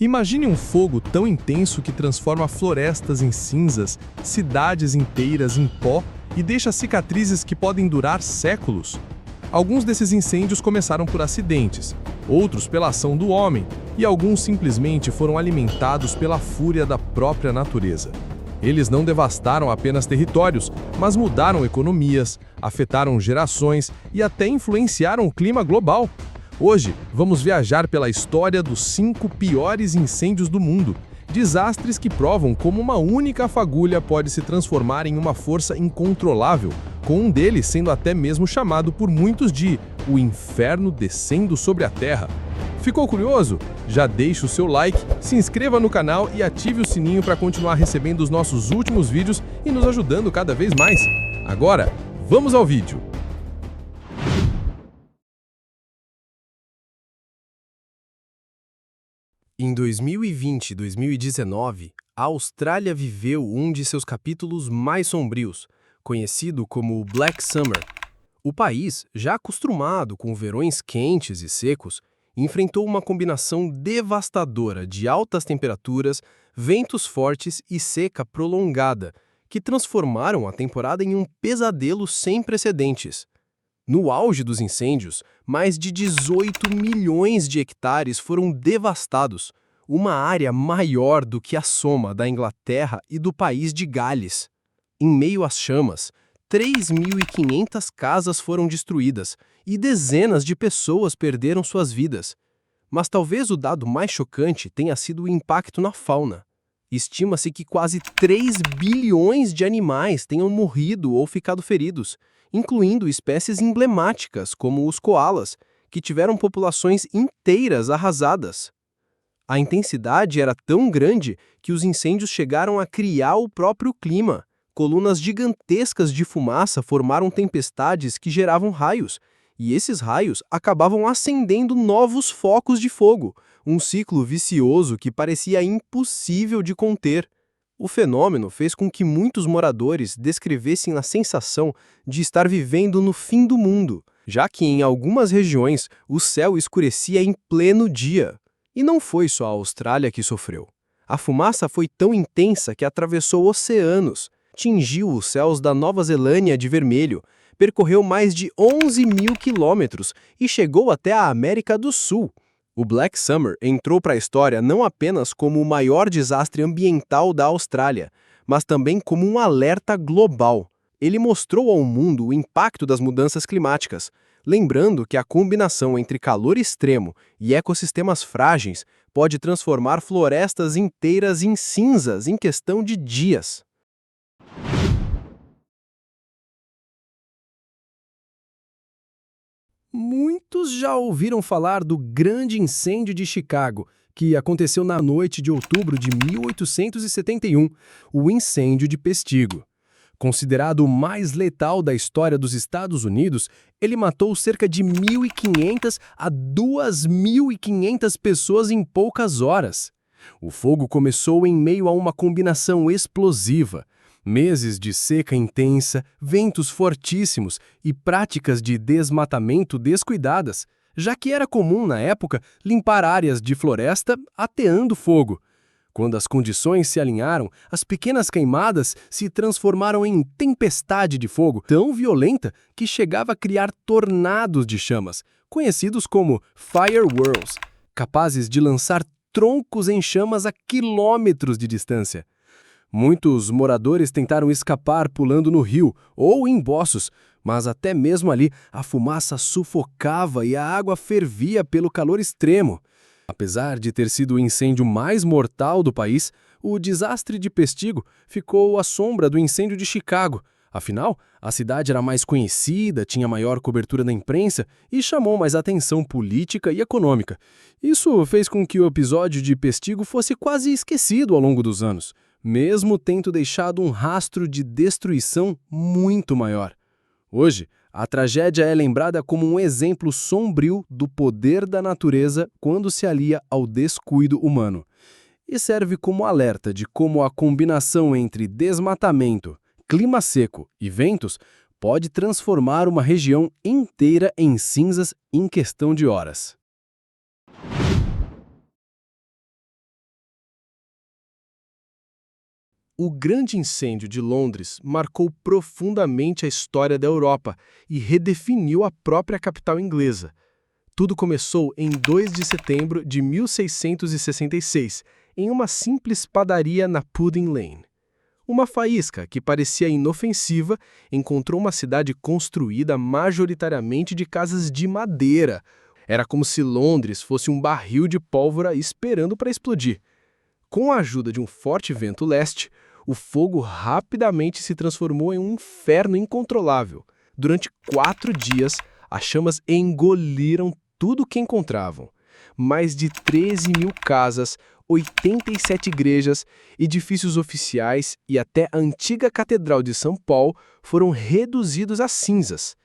Imagine um fogo tão intenso que transforma florestas em cinzas, cidades inteiras em pó e deixa cicatrizes que podem durar séculos. Alguns desses incêndios começaram por acidentes, outros pela ação do homem, e alguns simplesmente foram alimentados pela fúria da própria natureza. Eles não devastaram apenas territórios, mas mudaram economias, afetaram gerações e até influenciaram o clima global. Hoje, vamos viajar pela história dos 5 piores incêndios do mundo, desastres que provam como uma única fagulha pode se transformar em uma força incontrolável, com um deles sendo até mesmo chamado por muitos de o inferno descendo sobre a Terra. Ficou curioso? Já deixa o seu like, se inscreva no canal e ative o sininho para continuar recebendo os nossos últimos vídeos e nos ajudando cada vez mais. Agora, vamos ao vídeo! Em 2020 e 2019, a Austrália viveu um de seus capítulos mais sombrios, conhecido como o Black Summer. O país, já acostumado com verões quentes e secos, enfrentou uma combinação devastadora de altas temperaturas, ventos fortes e seca prolongada, que transformaram a temporada em um pesadelo sem precedentes. No auge dos incêndios, mais de 18 milhões de hectares foram devastados, uma área maior do que a soma da Inglaterra e do país de Gales. Em meio às chamas, 3.500 casas foram destruídas e dezenas de pessoas perderam suas vidas. Mas talvez o dado mais chocante tenha sido o impacto na fauna. Estima-se que quase 3 bilhões de animais tenham morrido ou ficado feridos, incluindo espécies emblemáticas como os coalas, que tiveram populações inteiras arrasadas. A intensidade era tão grande que os incêndios chegaram a criar o próprio clima. Colunas gigantescas de fumaça formaram tempestades que geravam raios, e esses raios acabavam acendendo novos focos de fogo, um ciclo vicioso que parecia impossível de conter. O fenômeno fez com que muitos moradores descrevessem a sensação de estar vivendo no fim do mundo, já que em algumas regiões o céu escurecia em pleno dia. E não foi só a Austrália que sofreu. A fumaça foi tão intensa que atravessou oceanos, tingiu os céus da Nova Zelândia de vermelho, percorreu mais de 11 mil quilômetros e chegou até a América do Sul. O Black Summer entrou para a história não apenas como o maior desastre ambiental da Austrália, mas também como um alerta global. Ele mostrou ao mundo o impacto das mudanças climáticas, lembrando que a combinação entre calor extremo e ecossistemas frágeis pode transformar florestas inteiras em cinzas em questão de dias. Muitos já ouviram falar do Grande Incêndio de Chicago, que aconteceu na noite de outubro de 1871, o Incêndio de Pestigo. Considerado o mais letal da história dos Estados Unidos, ele matou cerca de 1.500 a 2.500 pessoas em poucas horas. O fogo começou em meio a uma combinação explosiva. Meses de seca intensa, ventos fortíssimos e práticas de desmatamento descuidadas, já que era comum, na época, limpar áreas de floresta ateando fogo. Quando as condições se alinharam, as pequenas queimadas se transformaram em tempestade de fogo tão violenta que chegava a criar tornados de chamas, conhecidos como firewhirls, capazes de lançar troncos em chamas a quilômetros de distância. Muitos moradores tentaram escapar pulando no rio ou em poços, mas até mesmo ali a fumaça sufocava e a água fervia pelo calor extremo. Apesar de ter sido o incêndio mais mortal do país, o desastre de Pestigo ficou à sombra do incêndio de Chicago. Afinal, a cidade era mais conhecida, tinha maior cobertura da imprensa e chamou mais atenção política e econômica. Isso fez com que o episódio de Pestigo fosse quase esquecido ao longo dos anos, mesmo tendo deixado um rastro de destruição muito maior. Hoje, a tragédia é lembrada como um exemplo sombrio do poder da natureza quando se alia ao descuido humano, e serve como alerta de como a combinação entre desmatamento, clima seco e ventos pode transformar uma região inteira em cinzas em questão de horas. O grande incêndio de Londres marcou profundamente a história da Europa e redefiniu a própria capital inglesa. Tudo começou em 2 de setembro de 1666, em uma simples padaria na Pudding Lane. Uma faísca que parecia inofensiva encontrou uma cidade construída majoritariamente de casas de madeira. Era como se Londres fosse um barril de pólvora esperando para explodir. Com a ajuda de um forte vento leste, o fogo rapidamente se transformou em um inferno incontrolável. Durante 4 dias, as chamas engoliram tudo o que encontravam. Mais de 13.000 casas, 87 igrejas, edifícios oficiais e até a antiga Catedral de São Paulo foram reduzidos a cinzas.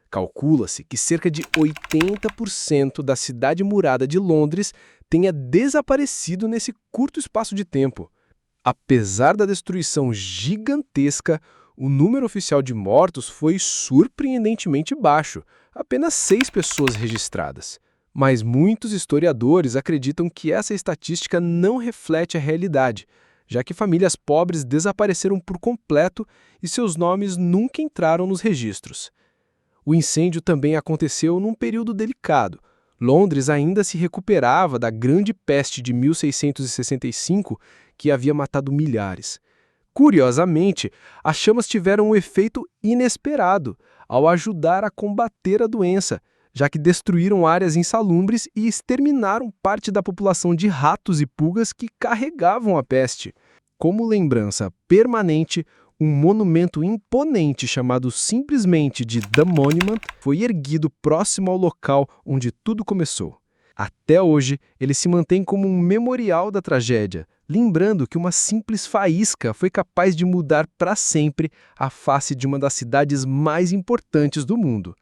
Calcula-se que cerca de 80% da cidade murada de Londres tenha desaparecido nesse curto espaço de tempo. Apesar da destruição gigantesca, o número oficial de mortos foi surpreendentemente baixo, apenas 6 pessoas registradas. Mas muitos historiadores acreditam que essa estatística não reflete a realidade, já que famílias pobres desapareceram por completo e seus nomes nunca entraram nos registros. O incêndio também aconteceu num período delicado. Londres ainda se recuperava da Grande Peste de 1665, que havia matado milhares. Curiosamente, as chamas tiveram um efeito inesperado ao ajudar a combater a doença, já que destruíram áreas insalubres e exterminaram parte da população de ratos e pulgas que carregavam a peste. Como lembrança permanente, um monumento imponente chamado simplesmente de The Monument foi erguido próximo ao local onde tudo começou. Até hoje, ele se mantém como um memorial da tragédia, lembrando que uma simples faísca foi capaz de mudar para sempre a face de uma das cidades mais importantes do mundo.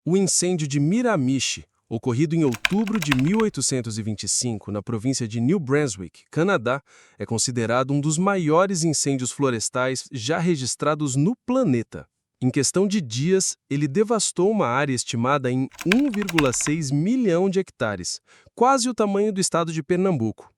O incêndio de Miramichi, ocorrido em outubro de 1825 na província de New Brunswick, Canadá, é considerado um dos maiores incêndios florestais já registrados no planeta. Em questão de dias, ele devastou uma área estimada em 1,6 milhão de hectares, quase o tamanho do estado de Pernambuco.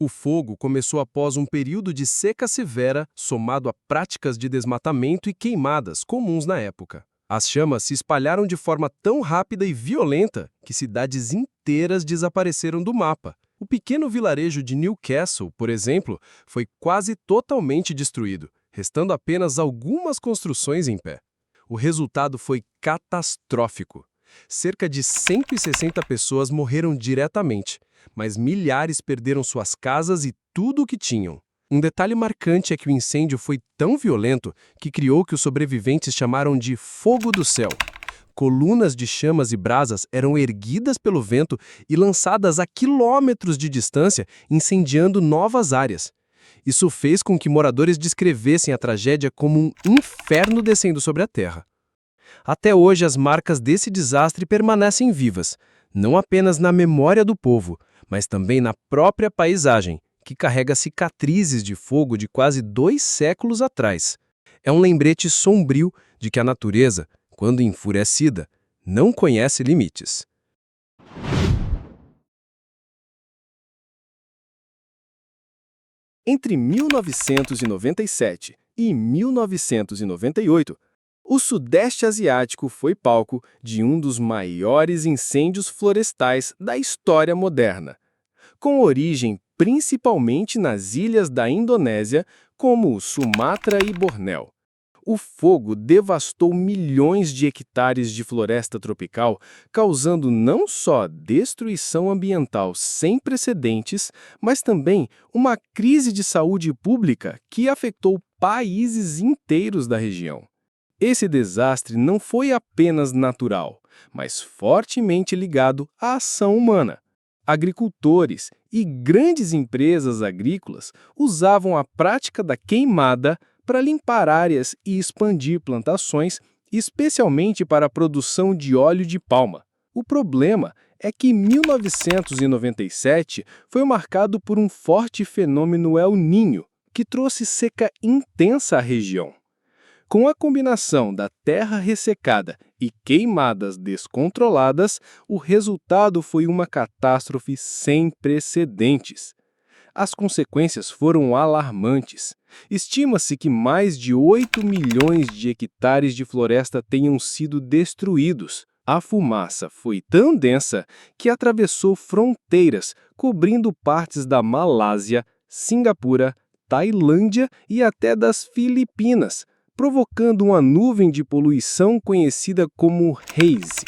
O fogo começou após um período de seca severa, somado a práticas de desmatamento e queimadas comuns na época. As chamas se espalharam de forma tão rápida e violenta que cidades inteiras desapareceram do mapa. O pequeno vilarejo de Newcastle, por exemplo, foi quase totalmente destruído, restando apenas algumas construções em pé. O resultado foi catastrófico. Cerca de 160 pessoas morreram diretamente, mas milhares perderam suas casas e tudo o que tinham. Um detalhe marcante é que o incêndio foi tão violento que criou o que os sobreviventes chamaram de fogo do céu. Colunas de chamas e brasas eram erguidas pelo vento e lançadas a quilômetros de distância, incendiando novas áreas. Isso fez com que moradores descrevessem a tragédia como um inferno descendo sobre a terra. Até hoje, as marcas desse desastre permanecem vivas, não apenas na memória do povo, mas também na própria paisagem, que carrega cicatrizes de fogo de quase 2 séculos atrás. É um lembrete sombrio de que a natureza, quando enfurecida, não conhece limites. Entre 1997 e 1998, o Sudeste Asiático foi palco de um dos maiores incêndios florestais da história moderna, com origem principalmente nas ilhas da Indonésia, como Sumatra e Bornéu. O fogo devastou milhões de hectares de floresta tropical, causando não só destruição ambiental sem precedentes, mas também uma crise de saúde pública que afetou países inteiros da região. Esse desastre não foi apenas natural, mas fortemente ligado à ação humana. Agricultores e grandes empresas agrícolas usavam a prática da queimada para limpar áreas e expandir plantações, especialmente para a produção de óleo de palma. O problema é que 1997 foi marcado por um forte fenômeno El Niño, que trouxe seca intensa à região. Com a combinação da terra ressecada e queimadas descontroladas, o resultado foi uma catástrofe sem precedentes. As consequências foram alarmantes. Estima-se que mais de 8 milhões de hectares de floresta tenham sido destruídos. A fumaça foi tão densa que atravessou fronteiras, cobrindo partes da Malásia, Singapura, Tailândia e até das Filipinas, provocando uma nuvem de poluição conhecida como haze.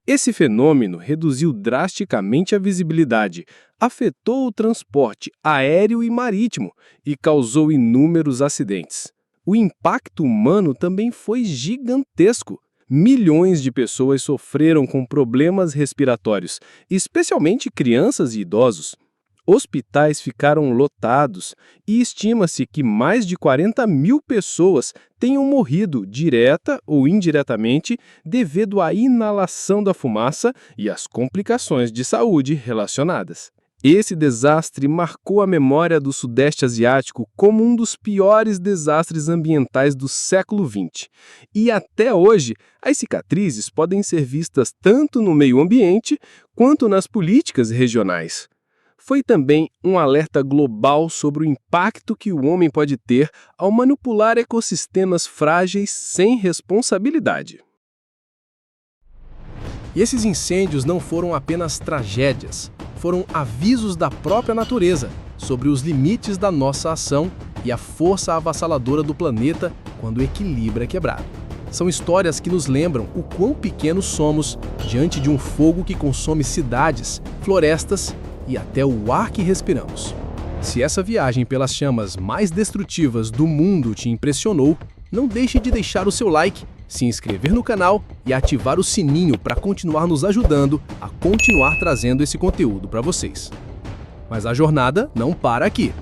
Esse fenômeno reduziu drasticamente a visibilidade, afetou o transporte aéreo e marítimo e causou inúmeros acidentes. O impacto humano também foi gigantesco. Milhões de pessoas sofreram com problemas respiratórios, especialmente crianças e idosos. Hospitais ficaram lotados e estima-se que mais de 40 mil pessoas tenham morrido direta ou indiretamente devido à inalação da fumaça e às complicações de saúde relacionadas. Esse desastre marcou a memória do Sudeste Asiático como um dos piores desastres ambientais do século XX. E até hoje, as cicatrizes podem ser vistas tanto no meio ambiente quanto nas políticas regionais. Foi também um alerta global sobre o impacto que o homem pode ter ao manipular ecossistemas frágeis sem responsabilidade. E esses incêndios não foram apenas tragédias, foram avisos da própria natureza sobre os limites da nossa ação e a força avassaladora do planeta quando o equilíbrio é quebrado. São histórias que nos lembram o quão pequenos somos diante de um fogo que consome cidades, florestas e até o ar que respiramos. Se essa viagem pelas chamas mais destrutivas do mundo te impressionou, não deixe de deixar o seu like, se inscrever no canal e ativar o sininho para continuar nos ajudando a continuar trazendo esse conteúdo para vocês. Mas a jornada não para aqui.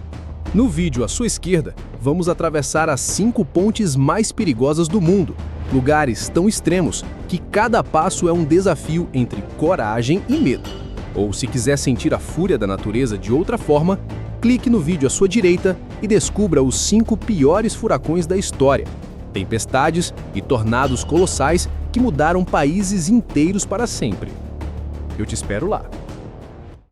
No vídeo à sua esquerda, vamos atravessar as 5 pontes mais perigosas do mundo, lugares tão extremos que cada passo é um desafio entre coragem e medo. Ou se quiser sentir a fúria da natureza de outra forma, clique no vídeo à sua direita e descubra os 5 piores furacões da história. Tempestades e tornados colossais que mudaram países inteiros para sempre. Eu te espero lá.